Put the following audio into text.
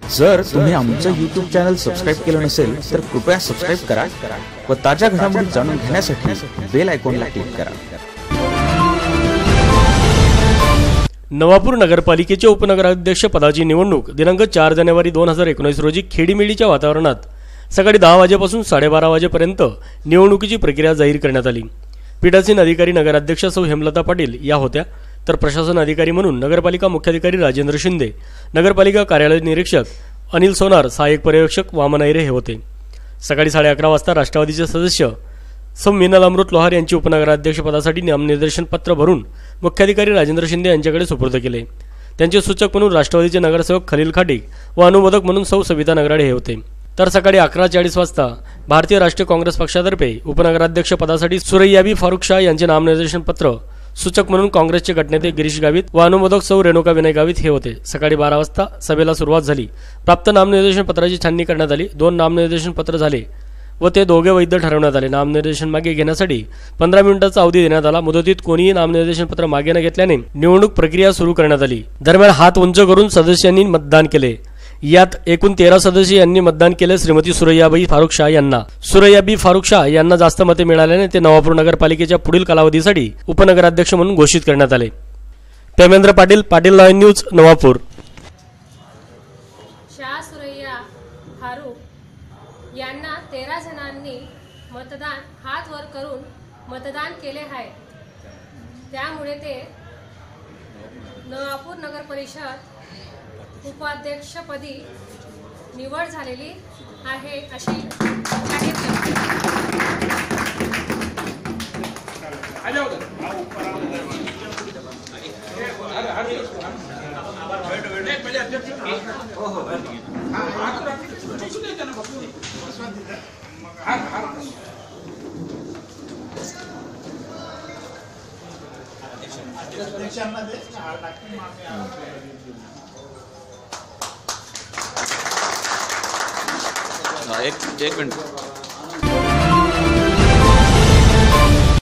जर तुम्ही आमचं YouTube चॅनल सबस्क्राइब केलं नसेल तर कृपया सबस्क्राइब करा व ताज्या घडामोडी जाणून घेण्यासाठी बेल आयकॉनला क्लिक करा। नवापूर नगरपालिकेच्या उपनगराध्यक्ष पदाची निवडणूक दिनांक 4 जानेवारी 2019 रोजी खेडीमेडीच्या वातावरणात सकाळी 10 वाजेपासून 12:30 वाजेपर्यंत निवडणुकीची प्रक्रिया जाहीर करण्यात आली। पीठासीन अधिकारी नगराध्यक्ष सौ हेमलता पाटील या होत्या, तर प्रशासन अधिकारी म्हणून नगरपालिका मुख्याधिकारी राजेंद्र शिंदे, नगरपालिका कार्यालय निरीक्षक अनिल सोनार, सहाय्यक पर्यवेक्षक वामन ऐरे हे होते। सकाळी 11:30 वाजता राष्ट्रवादीचे सदस्य सौ मीनल अमृत लोहार यांची उपनगराध्यक्षपदासाठी नामनिर्देशन पत्र भरून मुख्याधिकारी राजेंद्र शिंदे यांच्याकडे सुपूर्द केले। त्यांचे सूचक म्हणून राष्ट्रवादीचे नगरसेवक खलील खाटीक व अनुमोदक म्हणून सौ सविता नगराडे हे होते। तर सकाळी 11:40 वाजता भारतीय राष्ट्रीय काँग्रेस पक्षातर्फे उपनगराध्यक्ष पदासाठी सुरैयाबी फारुख शाह यांचे नामनिर्देशन पत्र सूचक म्हणून काँग्रेसचे गटनेते गिरीश गावित व अनुमोदक सौ रेणुका विनय गावित हे होते। सकाळी 12 वाजता सभेला सुरुवात झाली। प्राप्त नामनिर्देशन पत्राची छाननी करण्यात आली। 2 नामनिर्देशन पत्र झाले व ते दोघे वैध ठरवण्यात आले। नामनिर्देशन मागे घेण्यासाठी 15 मिनिटांचा अवधी देण्यात आला। मुदतीत कोणीही नामनिर्देशन पत्र मागे न घेतल्याने निवडणूक प्रक्रिया सुरू करण्यात आली। दरम्यान हात उंच करून सदस्यांनी मतदान केले। यात एकूण 13 सदस्य यांनी मतदान केले। श्रीमती सुरैयाबी फारुख शाह यांना जास्त मते मिळाल्याने ते नवापूर नगरपालिकेच्या पुढील कालावधीसाठी उपनगराध्यक्ष म्हणून घोषित करण्यात आले। पेमेंद्र पाटील लाईव्ह न्यूज नवापूर। शाह सुरैया फारुख यांना 13 जणांनी मतदान हात वर करून मतदान केले आहे, त्यामुळे ते नवापूर नगर परिषद उपाध्यक्षपदी निवड झालेली आहे अशी जाहीर करते। एक मिनट।